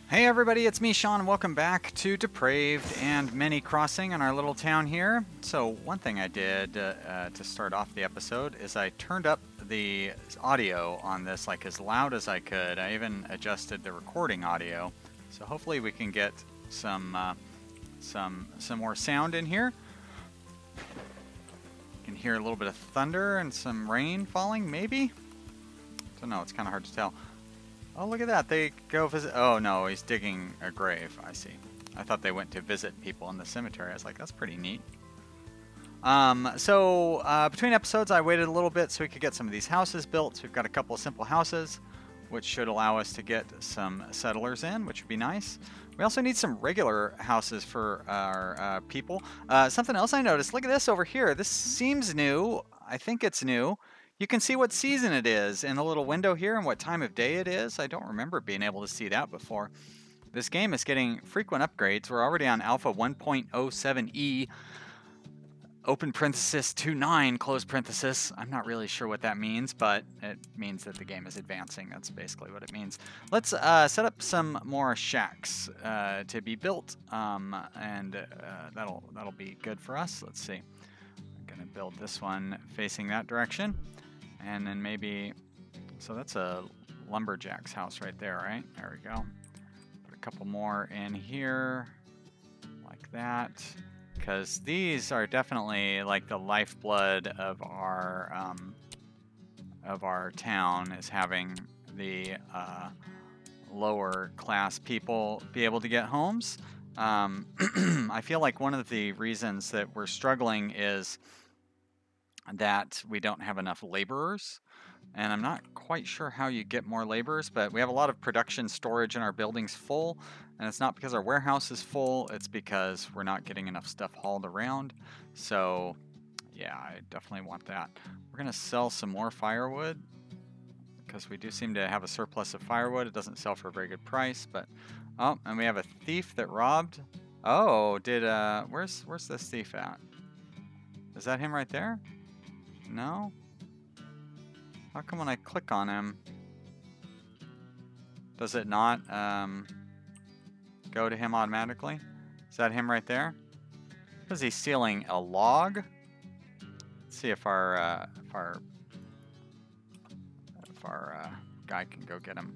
Hey everybody, it's me, Sean, and welcome back to Depraved and Minnie Crossing in our little town here. So one thing I did to start off the episode is I turned up the audio on this like as loud as I could. I even adjusted the recording audio, so hopefully we can get some more sound in here. You can hear a little bit of thunder and some rain falling, maybe? I don't know, it's kind of hard to tell. Oh, look at that. They go visit. Oh, no, he's digging a grave. I see. I thought they went to visit people in the cemetery. I was like, that's pretty neat. Between episodes, I waited a little bit so we could get some of these houses built. So we've got a couple of simple houses, which should allow us to get some settlers in, which would be nice. We also need some regular houses for our people. Something else I noticed. Look at this over here. This seems new. I think it's new. You can see what season it is in the little window here and what time of day it is. I don't remember being able to see that before. This game is getting frequent upgrades. We're already on Alpha 1.07e, open parenthesis 2.9, close parenthesis. I'm not really sure what that means, but it means that the game is advancing. That's basically what it means. Let's set up some more shacks to be built, and that'll be good for us. Let's see. I'm going to build this one facing that direction. And then maybe, so that's a lumberjack's house right there, right? There we go. Put a couple more in here, like that. Because these are definitely like the lifeblood of our town, is having the lower class people be able to get homes. I feel like one of the reasons that we're struggling is that we don't have enough laborers, and I'm not quite sure how you get more laborers, but we have a lot of production storage in our buildings full, and it's not because our warehouse is full, it's because we're not getting enough stuff hauled around. So yeah, I definitely want that. We're gonna sell some more firewood because we do seem to have a surplus of firewood. It doesn't sell for a very good price, but oh, and we have a thief that robbed. Oh, where's this thief at? Is that him right there? No? How come when I click on him, does it not go to him automatically? Is that him right there? Is he stealing a log? Let's see if our guy can go get him.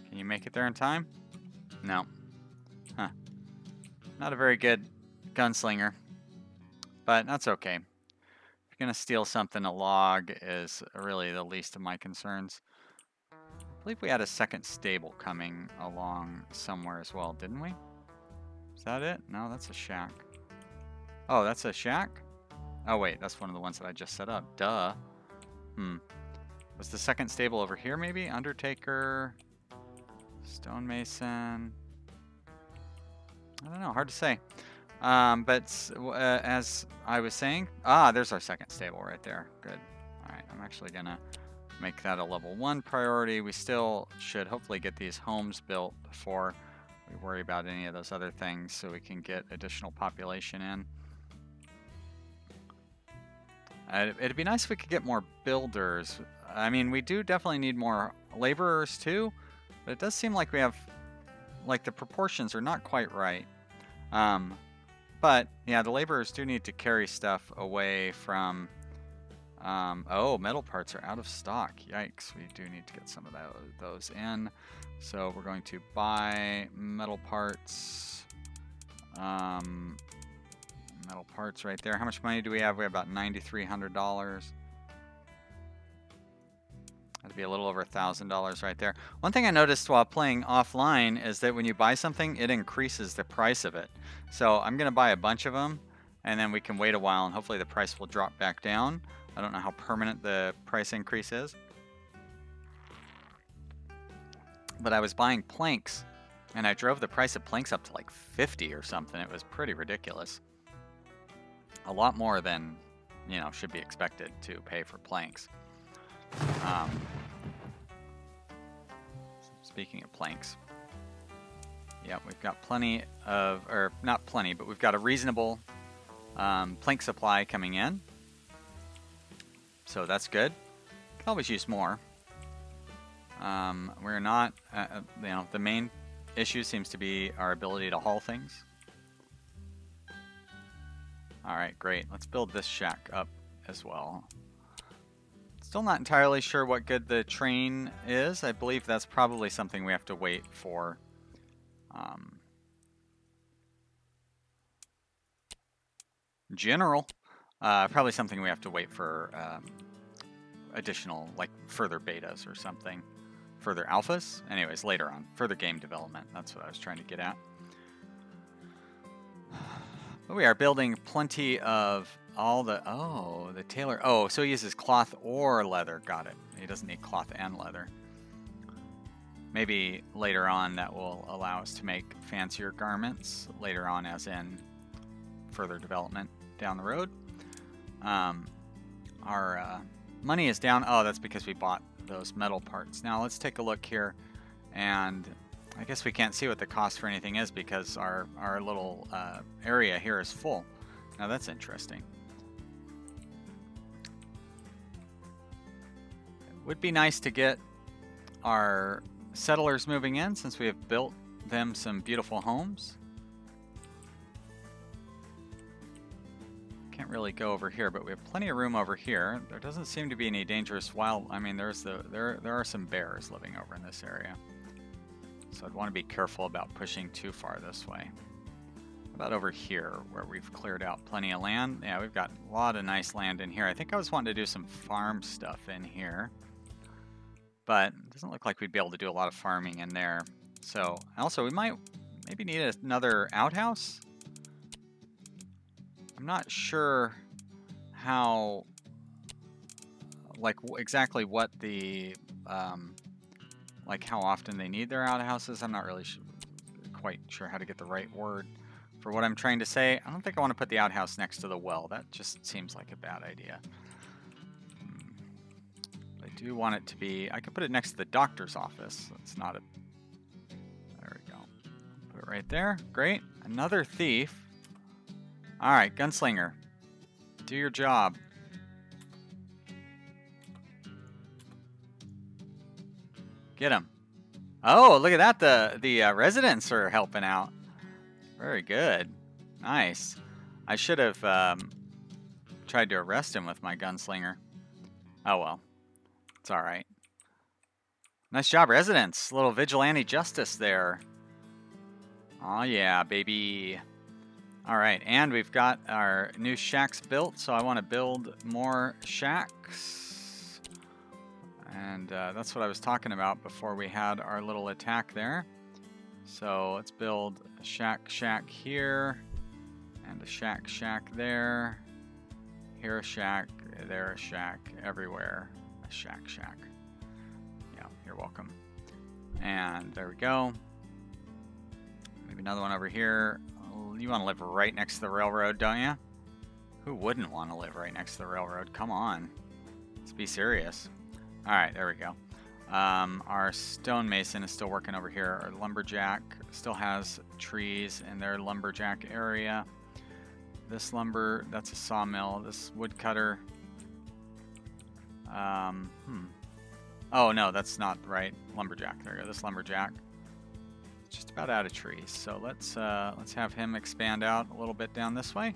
Can you make it there in time? No. Huh. Not a very good gunslinger, but that's okay. Gonna steal something, a log is really the least of my concerns. I believe we had a second stable coming along somewhere as well, didn't we? Is that it? No, that's a shack. Oh, that's a shack? Oh wait, that's one of the ones that I just set up. Duh. Was the second stable over here maybe? Undertaker, stonemason. I don't know, hard to say. As I was saying, there's our second stable right there. Good. All right, I'm actually gonna make that a level 1 priority. We still should hopefully get these homes built before we worry about any of those other things, so we can get additional population in. It'd be nice if we could get more builders. I mean, we do definitely need more laborers too, but it does seem like we have, like, the proportions are not quite right. But yeah, the laborers do need to carry stuff away from, oh, metal parts are out of stock. Yikes, we do need to get some of those in. So we're going to buy metal parts. Metal parts right there. How much money do we have? We have about $9,300. That'd be a little over $1,000 right there. One thing I noticed while playing offline is that when you buy something, it increases the price of it. So I'm going to buy a bunch of them, and then we can wait a while, and hopefully the price will drop back down. I don't know how permanent the price increase is. But I was buying planks, and I drove the price of planks up to like 50 or something. It was pretty ridiculous. A lot more than, you know, should be expected to pay for planks. Speaking of planks, yeah, we've got plenty of, or not plenty, but we've got a reasonable plank supply coming in, so that's good. Can always use more. We're not, you know, the main issue seems to be our ability to haul things. All right, great. Let's build this shack up as well. Still not entirely sure what good the train is. I believe that's probably something we have to wait for. General. Probably something we have to wait for additional, like further betas or something. Further alphas? Anyways, later on. Further game development. That's what I was trying to get at. But we are building plenty of all the... Oh, the tailor... Oh, so he uses cloth or leather. Got it. He doesn't need cloth and leather. Maybe later on that will allow us to make fancier garments. Later on as in further development down the road. Our money is down. Oh, that's because we bought those metal parts. Now let's take a look here, and I guess we can't see what the cost for anything is because our little area here is full. Now that's interesting. It would be nice to get our settlers moving in since we have built them some beautiful homes. Can't really go over here, but we have plenty of room over here. There doesn't seem to be any dangerous wild. I mean, there are some bears living over in this area, so I'd want to be careful about pushing too far this way. How about over here, where we've cleared out plenty of land? Yeah, we've got a lot of nice land in here. I think I was wanting to do some farm stuff in here, but it doesn't look like we'd be able to do a lot of farming in there. So, also, we might maybe need another outhouse. I'm not sure how, like, exactly what the, like, how often they need their outhouses. I'm not really quite sure how to get the right word for what I'm trying to say. I don't think I want to put the outhouse next to the well. That just seems like a bad idea. I do want it to be, I could put it next to the doctor's office. It's not a, there we go. Put it right there. Great. Another thief. All right, gunslinger, do your job. Get him. Oh, look at that. The residents are helping out. Very good. Nice. I should have tried to arrest him with my gunslinger. Oh, well. It's all right. Nice job, residents. A little vigilante justice there. Oh, yeah, baby. All right, and we've got our new shacks built, so I want to build more shacks. And that's what I was talking about before we had our little attack there. So let's build a shack here, and a shack there. Here a shack, there a shack, everywhere a shack. Yeah, you're welcome. And there we go. Maybe another one over here. You want to live right next to the railroad, don't you? Who wouldn't want to live right next to the railroad? Come on. Let's be serious. All right, there we go. Our stonemason is still working over here. Our lumberjack still has trees in their lumberjack area. This lumber, that's a sawmill. This woodcutter. Oh, no, that's not right. Lumberjack. There we go. This lumberjack. Just about out of trees, so let's have him expand out a little bit down this way.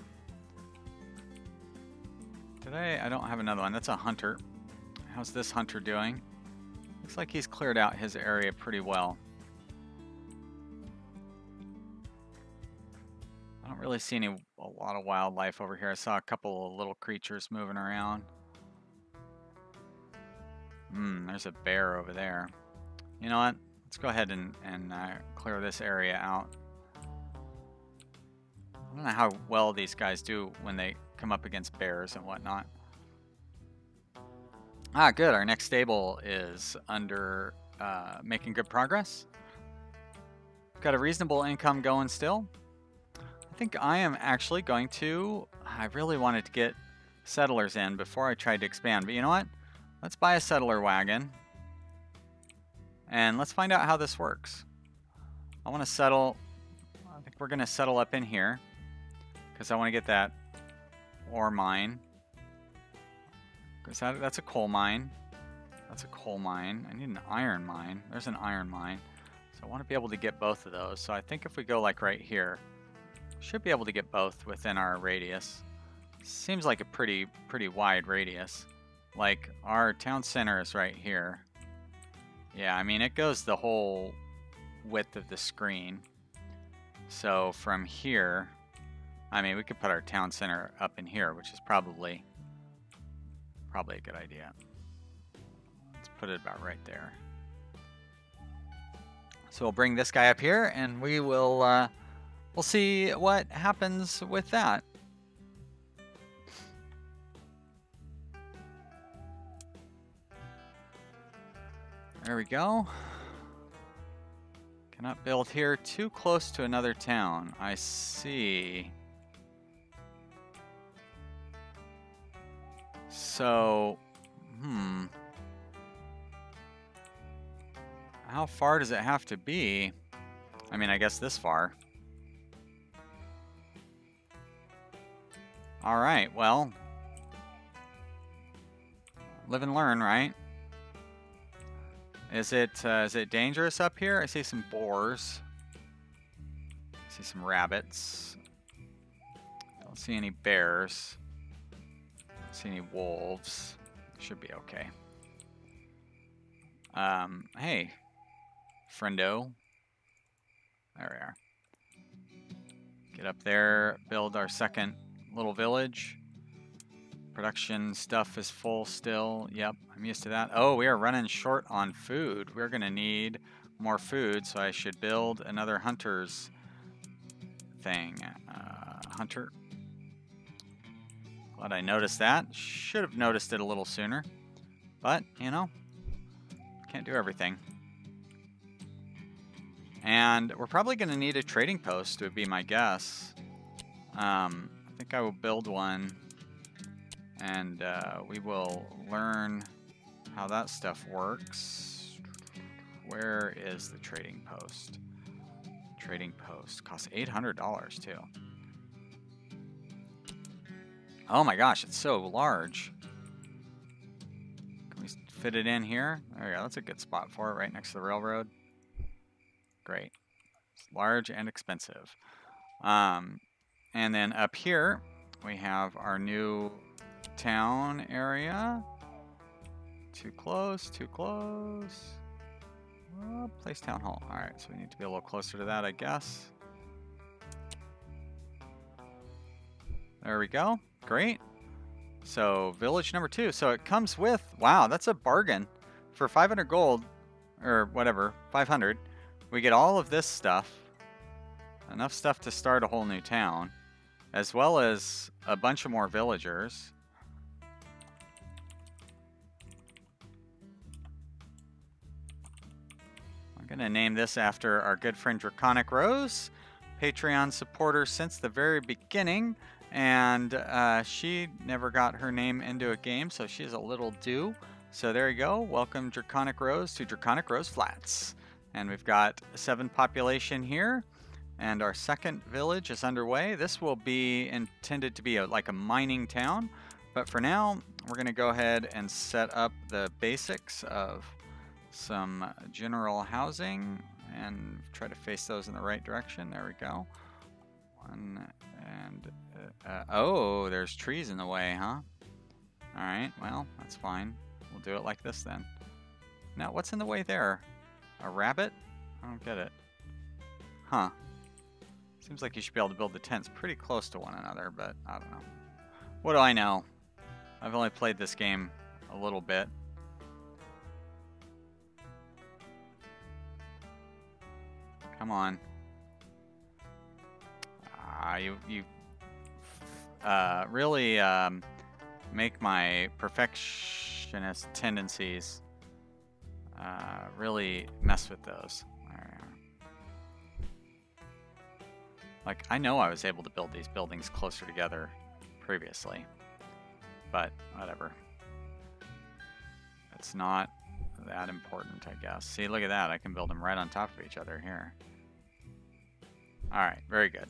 Today I don't have another one. That's a hunter. How's this hunter doing? Looks like he's cleared out his area pretty well. I don't really see a lot of wildlife over here. I saw a couple of little creatures moving around. There's a bear over there. You know what? Let's go ahead and clear this area out. I don't know how well these guys do when they come up against bears and whatnot. Ah, good. Our next stable is under making good progress. We've got a reasonable income going still. I think I am actually going to... I really wanted to get settlers in before I tried to expand, but you know what? Let's buy a settler wagon. And let's find out how this works. I want to settle, I think we're going to settle up in here because I want to get that ore mine. Because that's a coal mine. That's a coal mine. I need an iron mine. There's an iron mine. So I want to be able to get both of those. So I think if we go like right here, should be able to get both within our radius. Seems like a pretty wide radius. Like our town center is right here. Yeah, I mean it goes the whole width of the screen. So from here, I mean we could put our town center up in here, which is probably a good idea. Let's put it about right there. So we'll bring this guy up here, and we will we'll see what happens with that. There we go. Cannot build here, too close to another town. I see. So, how far does it have to be? I mean, I guess this far. All right, well, live and learn, right? Is it dangerous up here? I see some boars. I see some rabbits. Don't see any bears. Don't see any wolves. Should be okay. Hey, friendo. There we are. Get up there, build our second little village. Production stuff is full still. Yep, I'm used to that. Oh, we are running short on food. We're going to need more food, so I should build another hunter's thing. Hunter. Glad I noticed that. Should have noticed it a little sooner. But, you know, can't do everything. And we're probably going to need a trading post, would be my guess. I think I will build one. And we will learn how that stuff works. Where is the trading post? Trading post costs $800 too. Oh my gosh, it's so large. Can we fit it in here? There we go. That's a good spot for it, right next to the railroad. Great. It's large and expensive. And then up here we have our new town area. Too close, too close. Oh, place town hall. Alright, so we need to be a little closer to that, I guess. There we go. Great. So, village number 2. So it comes with, wow, that's a bargain. For 500 gold, or whatever, 500, we get all of this stuff. Enough stuff to start a whole new town. As well as a bunch of more villagers. I'm going to name this after our good friend Draconic Rose, Patreon supporter since the very beginning, and she never got her name into a game, so she's a little due. So there you go. Welcome Draconic Rose to Draconic Rose Flats. And we've got 7 population here, and our second village is underway. This will be intended to be like a mining town, but for now, we're going to go ahead and set up the basics of some general housing and try to face those in the right direction. There we go. Oh, there's trees in the way, huh? Alright, well, that's fine. We'll do it like this then. Now, what's in the way there? A rabbit? I don't get it. Huh. Seems like you should be able to build the tents pretty close to one another, but I don't know. What do I know? I've only played this game a little bit. Come on. You really make my perfectionist tendencies really mess with those. Like, I know I was able to build these buildings closer together previously, but whatever. It's not that important, I guess. See, look at that. I can build them right on top of each other here. Alright, very good.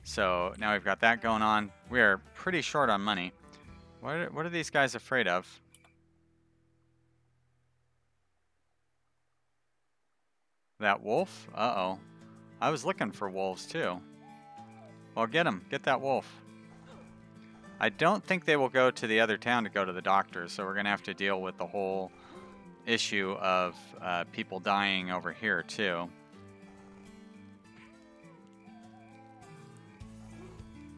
So now we've got that going on. We are pretty short on money. What are these guys afraid of? That wolf? Uh-oh. I was looking for wolves too. Well, get him. Get that wolf. I don't think they will go to the other town to go to the doctor, so we're going to have to deal with the whole issue of people dying over here too.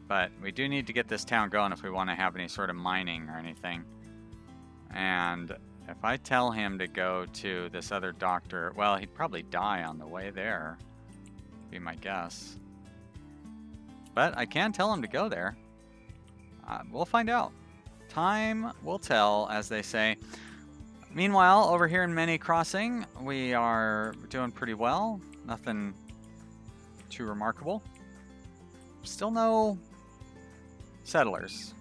But we do need to get this town going if we want to have any sort of mining or anything. And if I tell him to go to this other doctor, well, he'd probably die on the way there, be my guess. But I can tell him to go there. We'll find out. Time will tell, as they say. Meanwhile, over here in Minnie Crossing, we are doing pretty well. Nothing too remarkable. Still no settlers.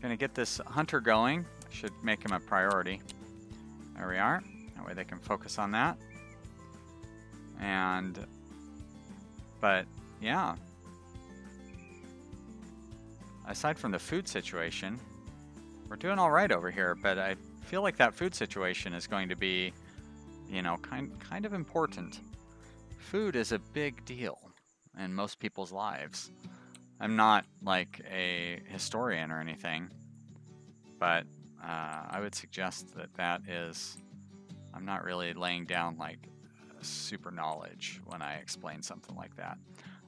Gonna get this hunter going. Should make him a priority. There we are. That way they can focus on that. But yeah. Aside from the food situation, we're doing all right over here, but I feel like that food situation is going to be, you know, kind of important. Food is a big deal in most people's lives. I'm not like a historian or anything, but I would suggest that that is, I'm not really laying down like super knowledge when I explain something like that.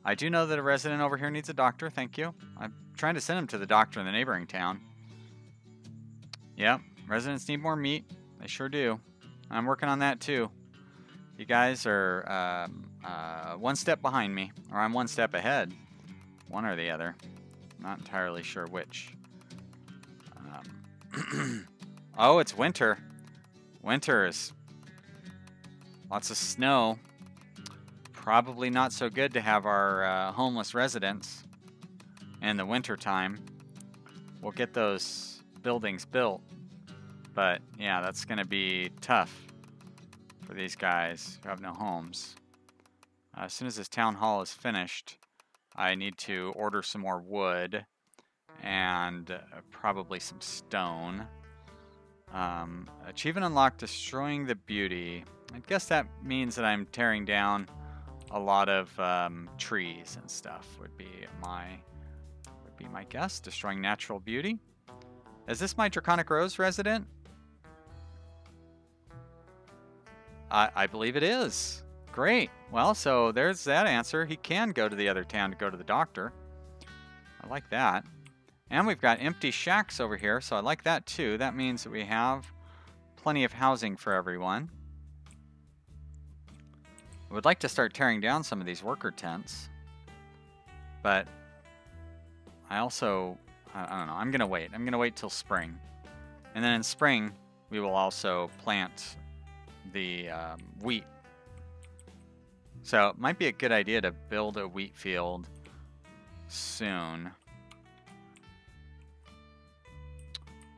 I do know that a resident over here needs a doctor, thank you. I'm trying to send him to the doctor in the neighboring town. Yep, residents need more meat. They sure do. I'm working on that too. You guys are one step behind me, or I'm one step ahead. One or the other. Not entirely sure which. Oh, it's winter. Winter is lots of snow. Probably not so good to have our homeless residents in the winter time. We'll get those buildings built, but yeah, that's going to be tough for these guys who have no homes. As soon as this town hall is finished, I need to order some more wood and probably some stone. Achievement unlocked, destroying the beauty. I guess that means that I'm tearing down a lot of trees and stuff would be my guess. Destroying natural beauty. Is this my Draconic Rose resident? I believe it is. Great. Well, so there's that answer. He can go to the other town to go to the doctor. I like that. And we've got empty shacks over here, so I like that too. That means that we have plenty of housing for everyone. I would like to start tearing down some of these worker tents, but I don't know. I'm going to wait. I'm going to wait till spring. And then in spring, we will also plant the wheat. So it might be a good idea to build a wheat field soon.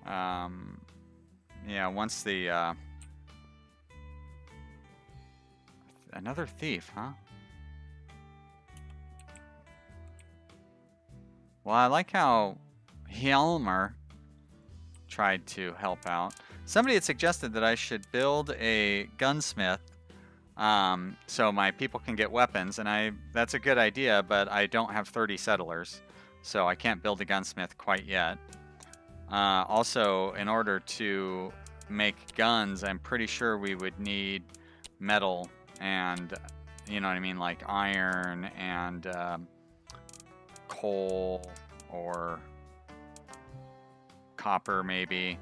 Yeah, once the... Another thief, huh? Well, I like how Hjalmar tried to help out. Somebody had suggested that I should build a gunsmith so my people can get weapons, and that's a good idea, but I don't have 30 settlers, so I can't build a gunsmith quite yet. Also, in order to make guns, I'm pretty sure we would need metal and, you know what I mean, like iron and coal or copper maybe.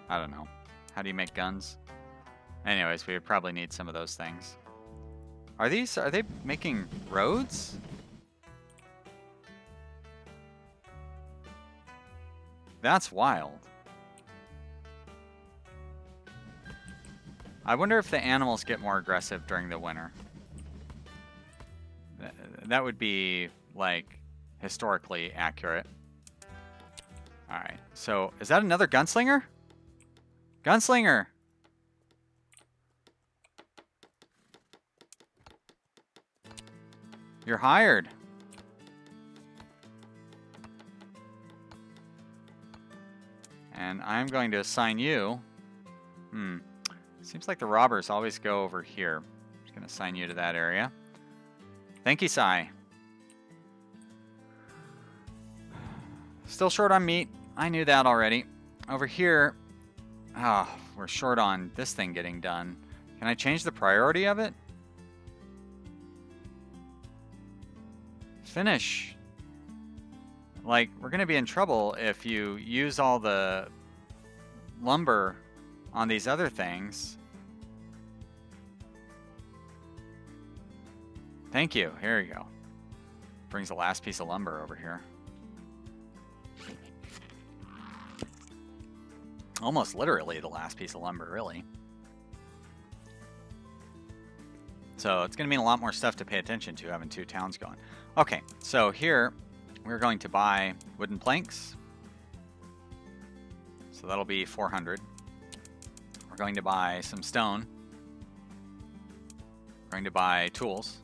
I don't know. How do you make guns? Anyways, we would probably need some of those things. Are they making roads? That's wild. I wonder if the animals get more aggressive during the winter. That would be, like, historically accurate. Alright, so is that another gunslinger? Gunslinger! You're hired. And I'm going to assign you. Is Seems like the robbers always go over here. I'm just going to assign you to that area. Thank you, Sai. Still short on meat. I knew that already. Over here, we're short on this thing getting done. Can I change the priority of it? Finish. Like, we're going to be in trouble if you use all the lumber on these other things. Thank you. Here you go. Brings the last piece of lumber over here. Almost literally the last piece of lumber, really. So it's going to mean a lot more stuff to pay attention to having 2 towns going. Okay, so here we're going to buy wooden planks. So that'll be 400. We're going to buy some stone. We're going to buy tools.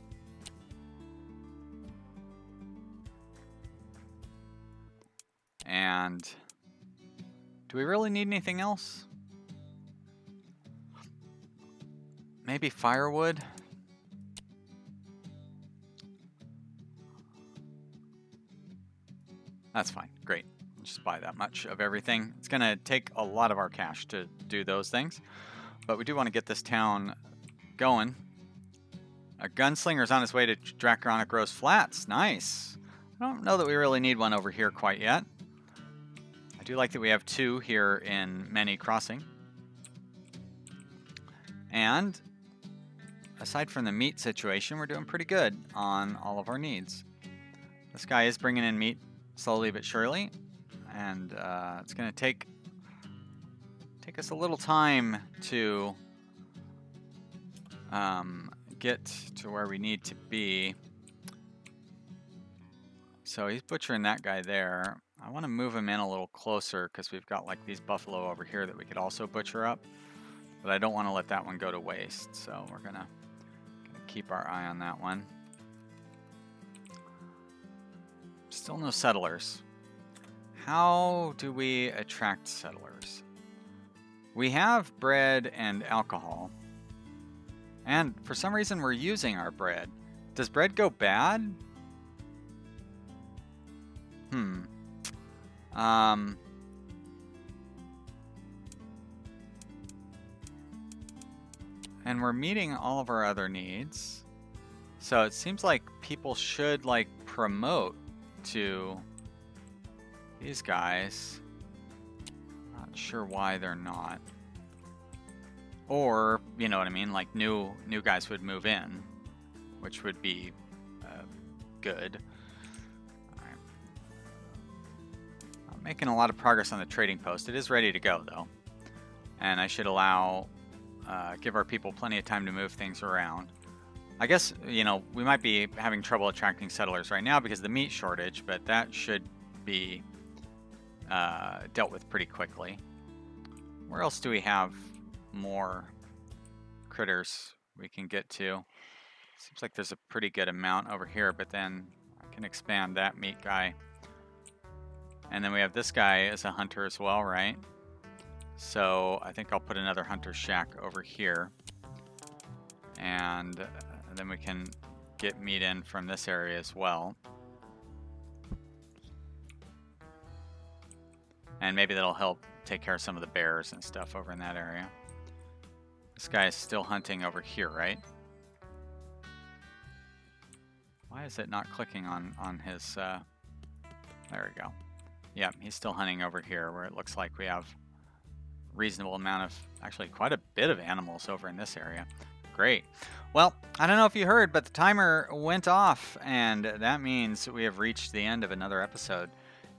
And do we really need anything else? Maybe firewood? That's fine. Great. Just buy that much of everything. It's going to take a lot of our cash to do those things. But we do want to get this town going. A gunslinger's on his way to Draconic Rose Flats. Nice. I don't know that we really need one over here quite yet. I do like that we have 2 here in Minnie Crossing. And aside from the meat situation, we're doing pretty good on all of our needs. This guy is bringing in meat slowly but surely, and it's going to take us a little time to get to where we need to be. So he's butchering that guy there. I want to move him in a little closer because we've got like these buffalo over here that we could also butcher up, but I don't want to let that one go to waste, so we're gonna keep our eye on that one. Still no settlers. How do we attract settlers? We have bread and alcohol, and for some reason we're using our bread. Does bread go bad? And we're meeting all of our other needs. So it seems like people should like promote to these guys. Not sure why they're not. Or, you know what I mean, like new guys would move in, which would be good. Making a lot of progress on the trading post. It is ready to go though, and I should give our people plenty of time to move things around. I guess, you know, we might be having trouble attracting settlers right now because of the meat shortage, but that should be dealt with pretty quickly. Where else do we have more critters we can get to? Seems like there's a pretty good amount over here, but then I can expand that meat guy. And then we have this guy as a hunter as well, right? So I think I'll put another hunter shack over here. And then we can get meat in from this area as well. And maybe that'll help take care of some of the bears and stuff over in that area. This guy is still hunting over here, right? Why is it not clicking on his... there we go. Yeah, he's still hunting over here where it looks like we have a reasonable amount of, actually quite a bit of animals over in this area. Great. Well, I don't know if you heard, but the timer went off, and that means we have reached the end of another episode.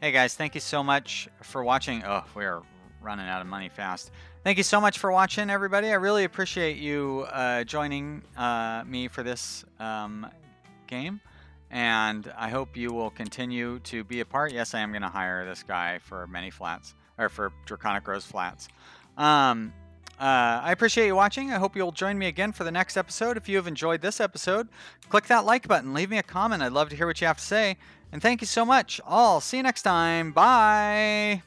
Hey guys, thank you so much for watching. Oh, we are running out of money fast. Thank you so much for watching, everybody. I really appreciate you joining me for this game. And I hope you will continue to be a part. Yes, I am going to hire this guy for Minnie Flats, or for Draconic Rose Flats. I appreciate you watching. I hope you'll join me again for the next episode. If you have enjoyed this episode, click that like button. Leave me a comment. I'd love to hear what you have to say. And thank you so much. I'll see you next time. Bye.